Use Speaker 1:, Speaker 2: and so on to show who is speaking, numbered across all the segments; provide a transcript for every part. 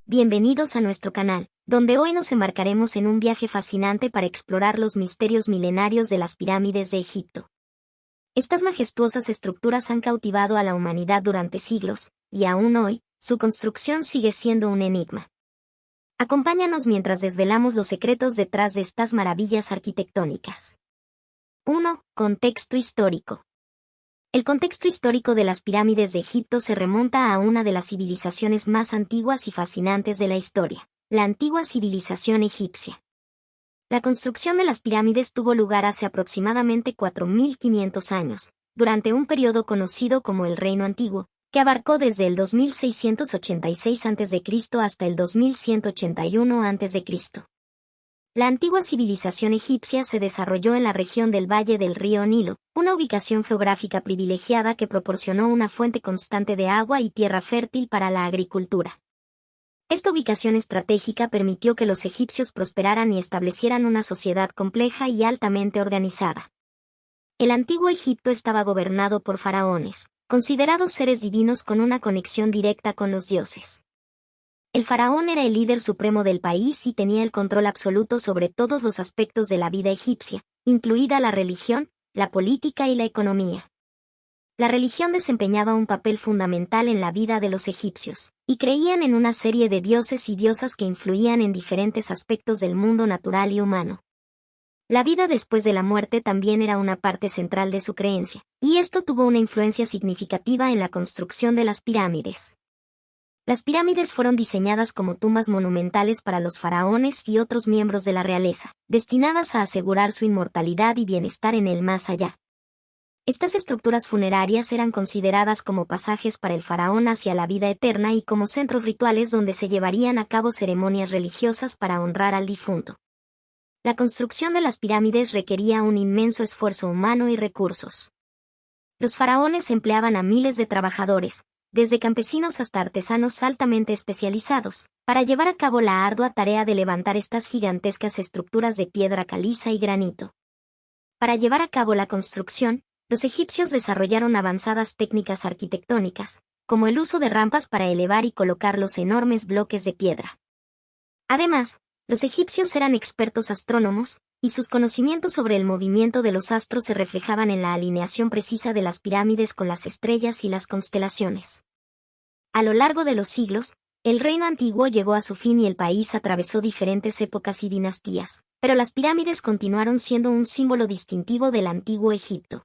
Speaker 1: Bienvenidos a nuestro canal, donde hoy nos embarcaremos en un viaje fascinante para explorar los misterios milenarios de las pirámides de Egipto. Estas majestuosas estructuras han cautivado a la humanidad durante siglos, y aún hoy, su construcción sigue siendo un enigma. Acompáñanos mientras desvelamos los secretos detrás de estas maravillas arquitectónicas. 1. Contexto histórico. El contexto histórico de las pirámides de Egipto se remonta a una de las civilizaciones más antiguas y fascinantes de la historia, la antigua civilización egipcia. La construcción de las pirámides tuvo lugar hace aproximadamente 4.500 años, durante un periodo conocido como el Reino Antiguo, que abarcó desde el 2686 a.C. hasta el 2181 a.C. La antigua civilización egipcia se desarrolló en la región del Valle del río Nilo, una ubicación geográfica privilegiada que proporcionó una fuente constante de agua y tierra fértil para la agricultura. Esta ubicación estratégica permitió que los egipcios prosperaran y establecieran una sociedad compleja y altamente organizada. El antiguo Egipto estaba gobernado por faraones, considerados seres divinos con una conexión directa con los dioses. El faraón era el líder supremo del país y tenía el control absoluto sobre todos los aspectos de la vida egipcia, incluida la religión, la política y la economía. La religión desempeñaba un papel fundamental en la vida de los egipcios, y creían en una serie de dioses y diosas que influían en diferentes aspectos del mundo natural y humano. La vida después de la muerte también era una parte central de su creencia, y esto tuvo una influencia significativa en la construcción de las pirámides. Las pirámides fueron diseñadas como tumbas monumentales para los faraones y otros miembros de la realeza, destinadas a asegurar su inmortalidad y bienestar en el más allá. Estas estructuras funerarias eran consideradas como pasajes para el faraón hacia la vida eterna y como centros rituales donde se llevarían a cabo ceremonias religiosas para honrar al difunto. La construcción de las pirámides requería un inmenso esfuerzo humano y recursos. Los faraones empleaban a miles de trabajadores, desde campesinos hasta artesanos altamente especializados, para llevar a cabo la ardua tarea de levantar estas gigantescas estructuras de piedra caliza y granito. Para llevar a cabo la construcción, los egipcios desarrollaron avanzadas técnicas arquitectónicas, como el uso de rampas para elevar y colocar los enormes bloques de piedra. Además, los egipcios eran expertos astrónomos, y sus conocimientos sobre el movimiento de los astros se reflejaban en la alineación precisa de las pirámides con las estrellas y las constelaciones. A lo largo de los siglos, el reino antiguo llegó a su fin y el país atravesó diferentes épocas y dinastías, pero las pirámides continuaron siendo un símbolo distintivo del antiguo Egipto.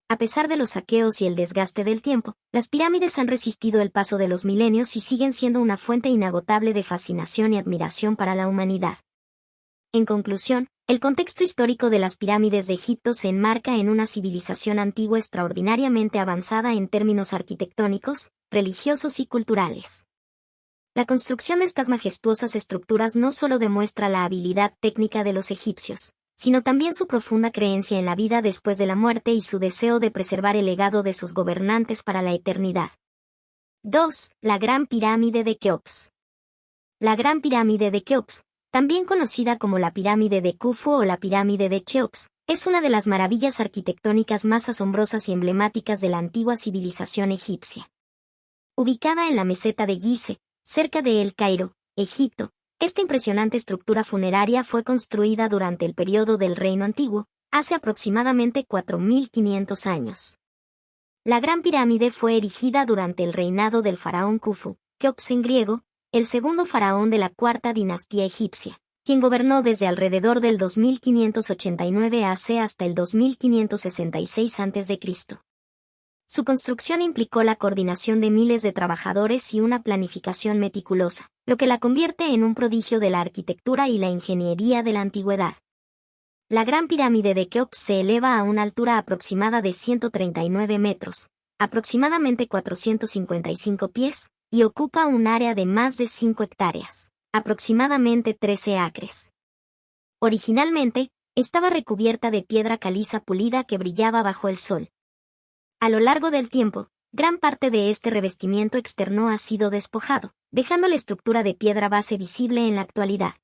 Speaker 1: A pesar de los saqueos y el desgaste del tiempo, las pirámides han resistido el paso de los milenios y siguen siendo una fuente inagotable de fascinación y admiración para la humanidad. En conclusión, el contexto histórico de las pirámides de Egipto se enmarca en una civilización antigua extraordinariamente avanzada en términos arquitectónicos, religiosos y culturales. La construcción de estas majestuosas estructuras no solo demuestra la habilidad técnica de los egipcios, sino también su profunda creencia en la vida después de la muerte y su deseo de preservar el legado de sus gobernantes para la eternidad. 2. La Gran Pirámide de Keops. La Gran Pirámide de Keops, también conocida como la Pirámide de Khufu o la Pirámide de Cheops, es una de las maravillas arquitectónicas más asombrosas y emblemáticas de la antigua civilización egipcia. Ubicada en la meseta de Gizeh, cerca de El Cairo, Egipto, esta impresionante estructura funeraria fue construida durante el periodo del Reino Antiguo, hace aproximadamente 4.500 años. La Gran Pirámide fue erigida durante el reinado del faraón Khufu, Keops en griego, el segundo faraón de la cuarta dinastía egipcia, quien gobernó desde alrededor del 2589 AC hasta el 2566 a.C. Su construcción implicó la coordinación de miles de trabajadores y una planificación meticulosa, lo que la convierte en un prodigio de la arquitectura y la ingeniería de la antigüedad. La Gran Pirámide de Keops se eleva a una altura aproximada de 139 metros, aproximadamente 455 pies, y ocupa un área de más de 5 hectáreas, aproximadamente 13 acres. Originalmente, estaba recubierta de piedra caliza pulida que brillaba bajo el sol. A lo largo del tiempo, gran parte de este revestimiento externo ha sido despojado, dejando la estructura de piedra base visible en la actualidad.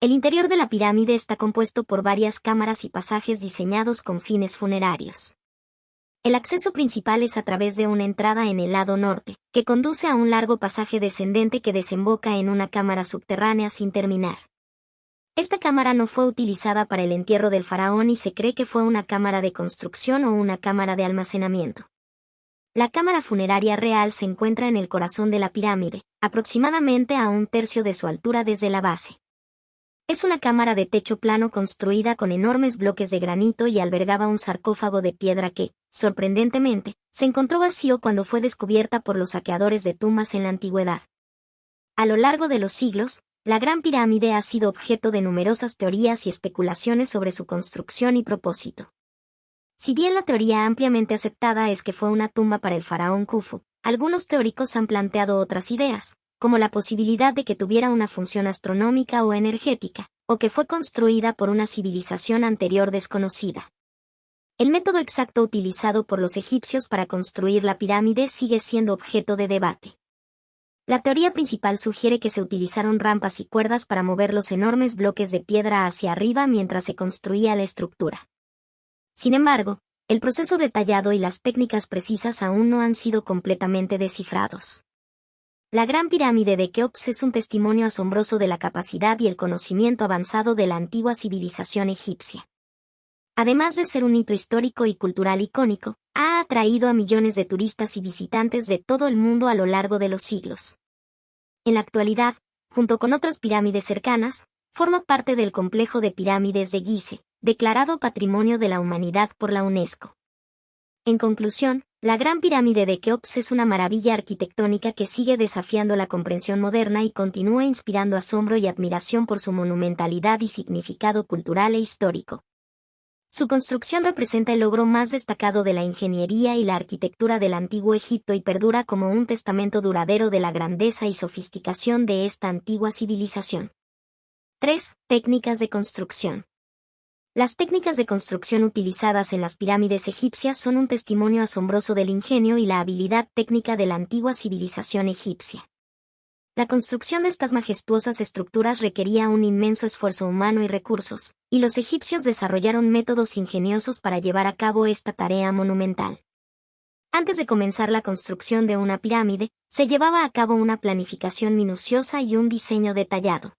Speaker 1: El interior de la pirámide está compuesto por varias cámaras y pasajes diseñados con fines funerarios. El acceso principal es a través de una entrada en el lado norte, que conduce a un largo pasaje descendente que desemboca en una cámara subterránea sin terminar. Esta cámara no fue utilizada para el entierro del faraón y se cree que fue una cámara de construcción o una cámara de almacenamiento. La cámara funeraria real se encuentra en el corazón de la pirámide, aproximadamente a un tercio de su altura desde la base. Es una cámara de techo plano construida con enormes bloques de granito y albergaba un sarcófago de piedra que, sorprendentemente, se encontró vacío cuando fue descubierta por los saqueadores de tumbas en la antigüedad. A lo largo de los siglos, la Gran Pirámide ha sido objeto de numerosas teorías y especulaciones sobre su construcción y propósito. Si bien la teoría ampliamente aceptada es que fue una tumba para el faraón Khufu, algunos teóricos han planteado otras ideas, como la posibilidad de que tuviera una función astronómica o energética, o que fue construida por una civilización anterior desconocida. El método exacto utilizado por los egipcios para construir la pirámide sigue siendo objeto de debate. La teoría principal sugiere que se utilizaron rampas y cuerdas para mover los enormes bloques de piedra hacia arriba mientras se construía la estructura. Sin embargo, el proceso detallado y las técnicas precisas aún no han sido completamente descifrados. La Gran Pirámide de Keops es un testimonio asombroso de la capacidad y el conocimiento avanzado de la antigua civilización egipcia. Además de ser un hito histórico y cultural icónico, ha atraído a millones de turistas y visitantes de todo el mundo a lo largo de los siglos. En la actualidad, junto con otras pirámides cercanas, forma parte del complejo de pirámides de Gizeh, declarado Patrimonio de la Humanidad por la UNESCO. En conclusión, la Gran Pirámide de Keops es una maravilla arquitectónica que sigue desafiando la comprensión moderna y continúa inspirando asombro y admiración por su monumentalidad y significado cultural e histórico. Su construcción representa el logro más destacado de la ingeniería y la arquitectura del antiguo Egipto y perdura como un testamento duradero de la grandeza y sofisticación de esta antigua civilización. 3. Técnicas de construcción. Las técnicas de construcción utilizadas en las pirámides egipcias son un testimonio asombroso del ingenio y la habilidad técnica de la antigua civilización egipcia. La construcción de estas majestuosas estructuras requería un inmenso esfuerzo humano y recursos, y los egipcios desarrollaron métodos ingeniosos para llevar a cabo esta tarea monumental. Antes de comenzar la construcción de una pirámide, se llevaba a cabo una planificación minuciosa y un diseño detallado.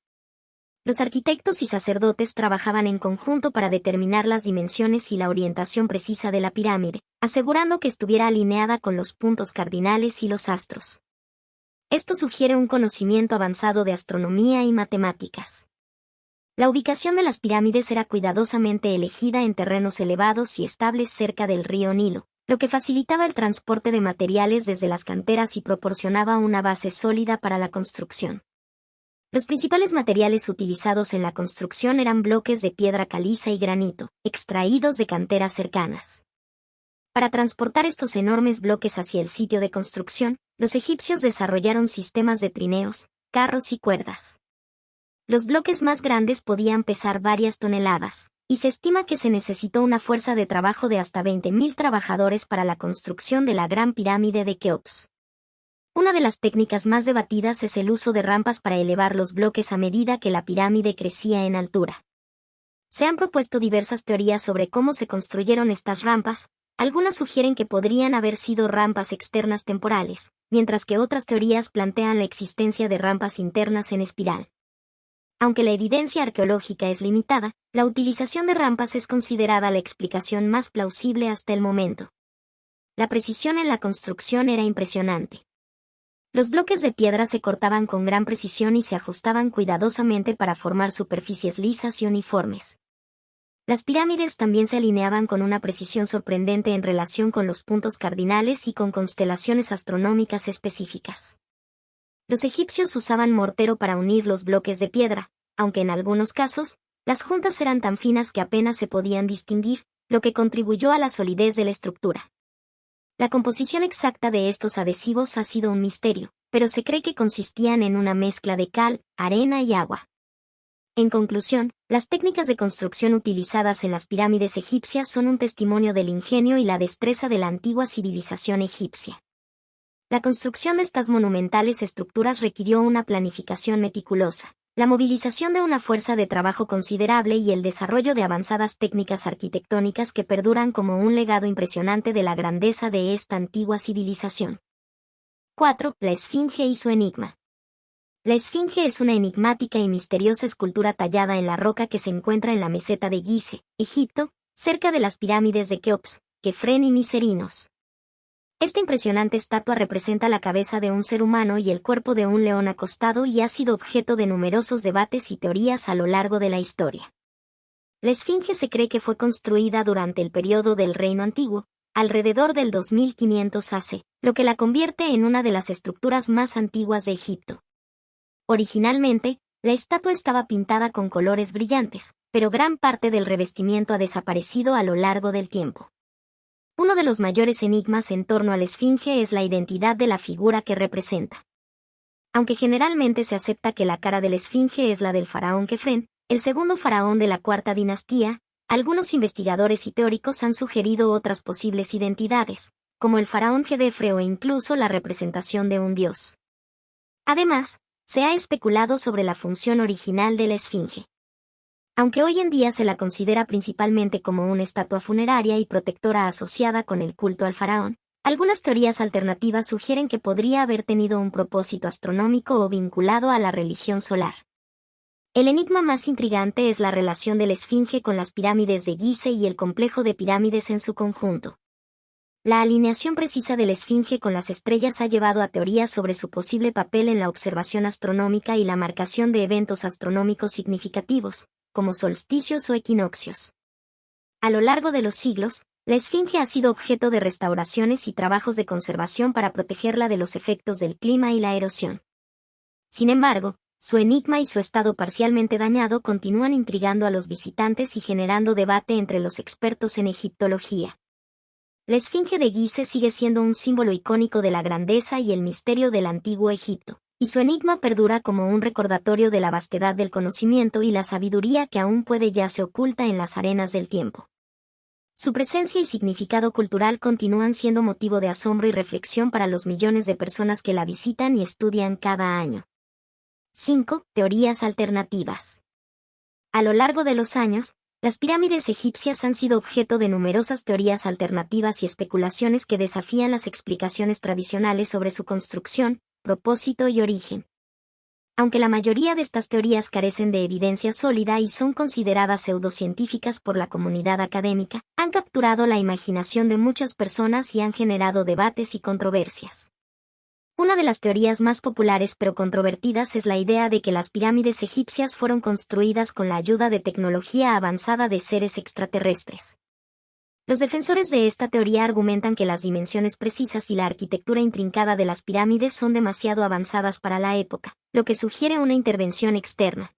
Speaker 1: Los arquitectos y sacerdotes trabajaban en conjunto para determinar las dimensiones y la orientación precisa de la pirámide, asegurando que estuviera alineada con los puntos cardinales y los astros. Esto sugiere un conocimiento avanzado de astronomía y matemáticas. La ubicación de las pirámides era cuidadosamente elegida en terrenos elevados y estables cerca del río Nilo, lo que facilitaba el transporte de materiales desde las canteras y proporcionaba una base sólida para la construcción. Los principales materiales utilizados en la construcción eran bloques de piedra caliza y granito, extraídos de canteras cercanas. Para transportar estos enormes bloques hacia el sitio de construcción, los egipcios desarrollaron sistemas de trineos, carros y cuerdas. Los bloques más grandes podían pesar varias toneladas, y se estima que se necesitó una fuerza de trabajo de hasta 20.000 trabajadores para la construcción de la Gran Pirámide de Keops. Una de las técnicas más debatidas es el uso de rampas para elevar los bloques a medida que la pirámide crecía en altura. Se han propuesto diversas teorías sobre cómo se construyeron estas rampas. Algunas sugieren que podrían haber sido rampas externas temporales, mientras que otras teorías plantean la existencia de rampas internas en espiral. Aunque la evidencia arqueológica es limitada, la utilización de rampas es considerada la explicación más plausible hasta el momento. La precisión en la construcción era impresionante. Los bloques de piedra se cortaban con gran precisión y se ajustaban cuidadosamente para formar superficies lisas y uniformes. Las pirámides también se alineaban con una precisión sorprendente en relación con los puntos cardinales y con constelaciones astronómicas específicas. Los egipcios usaban mortero para unir los bloques de piedra, aunque en algunos casos, las juntas eran tan finas que apenas se podían distinguir, lo que contribuyó a la solidez de la estructura. La composición exacta de estos adhesivos ha sido un misterio, pero se cree que consistían en una mezcla de cal, arena y agua. En conclusión, las técnicas de construcción utilizadas en las pirámides egipcias son un testimonio del ingenio y la destreza de la antigua civilización egipcia. La construcción de estas monumentales estructuras requirió una planificación meticulosa, la movilización de una fuerza de trabajo considerable y el desarrollo de avanzadas técnicas arquitectónicas que perduran como un legado impresionante de la grandeza de esta antigua civilización. 4. La Esfinge y su enigma. La Esfinge es una enigmática y misteriosa escultura tallada en la roca que se encuentra en la meseta de Gizeh, Egipto, cerca de las pirámides de Keops, Kefren y Miserinos. Esta impresionante estatua representa la cabeza de un ser humano y el cuerpo de un león acostado y ha sido objeto de numerosos debates y teorías a lo largo de la historia. La Esfinge se cree que fue construida durante el periodo del Reino Antiguo, alrededor del 2500 AC, lo que la convierte en una de las estructuras más antiguas de Egipto. Originalmente, la estatua estaba pintada con colores brillantes, pero gran parte del revestimiento ha desaparecido a lo largo del tiempo. Uno de los mayores enigmas en torno a la Esfinge es la identidad de la figura que representa. Aunque generalmente se acepta que la cara de la Esfinge es la del faraón Kefren, el segundo faraón de la cuarta dinastía, algunos investigadores y teóricos han sugerido otras posibles identidades, como el faraón Gedefre o incluso la representación de un dios. Además, se ha especulado sobre la función original de la Esfinge. Aunque hoy en día se la considera principalmente como una estatua funeraria y protectora asociada con el culto al faraón, algunas teorías alternativas sugieren que podría haber tenido un propósito astronómico o vinculado a la religión solar. El enigma más intrigante es la relación de la Esfinge con las pirámides de Gizeh y el complejo de pirámides en su conjunto. La alineación precisa de la Esfinge con las estrellas ha llevado a teorías sobre su posible papel en la observación astronómica y la marcación de eventos astronómicos significativos, como solsticios o equinoccios. A lo largo de los siglos, la Esfinge ha sido objeto de restauraciones y trabajos de conservación para protegerla de los efectos del clima y la erosión. Sin embargo, su enigma y su estado parcialmente dañado continúan intrigando a los visitantes y generando debate entre los expertos en egiptología. La Esfinge de Gizeh sigue siendo un símbolo icónico de la grandeza y el misterio del antiguo Egipto, y su enigma perdura como un recordatorio de la vastedad del conocimiento y la sabiduría que aún puede yace oculta en las arenas del tiempo. Su presencia y significado cultural continúan siendo motivo de asombro y reflexión para los millones de personas que la visitan y estudian cada año. 5. Teorías alternativas. A lo largo de los años, las pirámides egipcias han sido objeto de numerosas teorías alternativas y especulaciones que desafían las explicaciones tradicionales sobre su construcción, propósito y origen. Aunque la mayoría de estas teorías carecen de evidencia sólida y son consideradas pseudocientíficas por la comunidad académica, han capturado la imaginación de muchas personas y han generado debates y controversias. Una de las teorías más populares pero controvertidas es la idea de que las pirámides egipcias fueron construidas con la ayuda de tecnología avanzada de seres extraterrestres. Los defensores de esta teoría argumentan que las dimensiones precisas y la arquitectura intrincada de las pirámides son demasiado avanzadas para la época, lo que sugiere una intervención externa.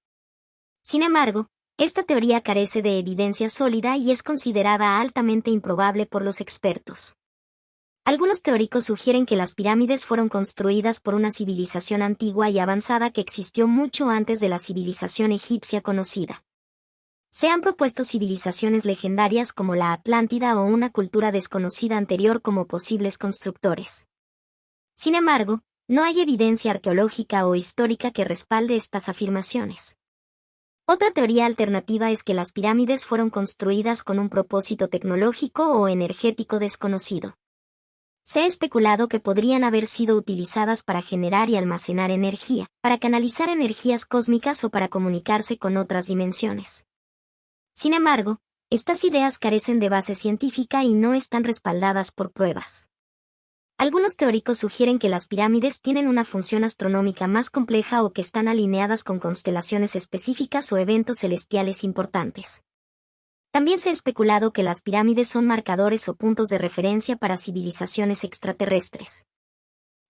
Speaker 1: Sin embargo, esta teoría carece de evidencia sólida y es considerada altamente improbable por los expertos. Algunos teóricos sugieren que las pirámides fueron construidas por una civilización antigua y avanzada que existió mucho antes de la civilización egipcia conocida. Se han propuesto civilizaciones legendarias como la Atlántida o una cultura desconocida anterior como posibles constructores. Sin embargo, no hay evidencia arqueológica o histórica que respalde estas afirmaciones. Otra teoría alternativa es que las pirámides fueron construidas con un propósito tecnológico o energético desconocido. Se ha especulado que podrían haber sido utilizadas para generar y almacenar energía, para canalizar energías cósmicas o para comunicarse con otras dimensiones. Sin embargo, estas ideas carecen de base científica y no están respaldadas por pruebas. Algunos teóricos sugieren que las pirámides tienen una función astronómica más compleja o que están alineadas con constelaciones específicas o eventos celestiales importantes. También se ha especulado que las pirámides son marcadores o puntos de referencia para civilizaciones extraterrestres.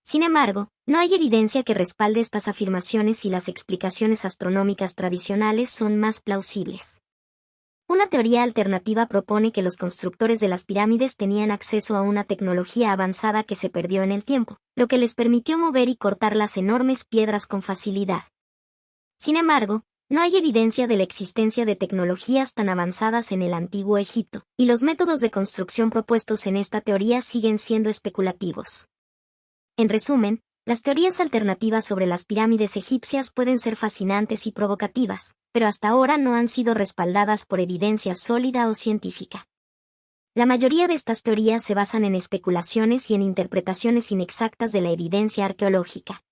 Speaker 1: Sin embargo, no hay evidencia que respalde estas afirmaciones y las explicaciones astronómicas tradicionales son más plausibles. Una teoría alternativa propone que los constructores de las pirámides tenían acceso a una tecnología avanzada que se perdió en el tiempo, lo que les permitió mover y cortar las enormes piedras con facilidad. Sin embargo, no hay evidencia de la existencia de tecnologías tan avanzadas en el antiguo Egipto, y los métodos de construcción propuestos en esta teoría siguen siendo especulativos. En resumen, Las teorías alternativas sobre las pirámides egipcias pueden ser fascinantes y provocativas, pero hasta ahora no han sido respaldadas por evidencia sólida o científica. La mayoría de estas teorías se basan en especulaciones y en interpretaciones inexactas de la evidencia arqueológica.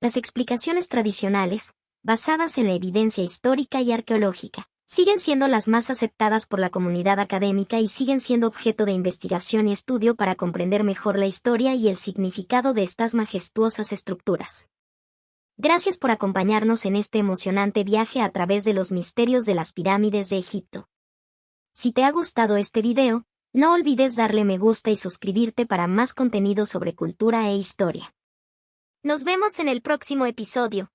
Speaker 1: Las explicaciones tradicionales, basadas en la evidencia histórica y arqueológica, siguen siendo las más aceptadas por la comunidad académica y siguen siendo objeto de investigación y estudio para comprender mejor la historia y el significado de estas majestuosas estructuras. Gracias por acompañarnos en este emocionante viaje a través de los misterios de las pirámides de Egipto. Si te ha gustado este video, no olvides darle me gusta y suscribirte para más contenido sobre cultura e historia. Nos vemos en el próximo episodio.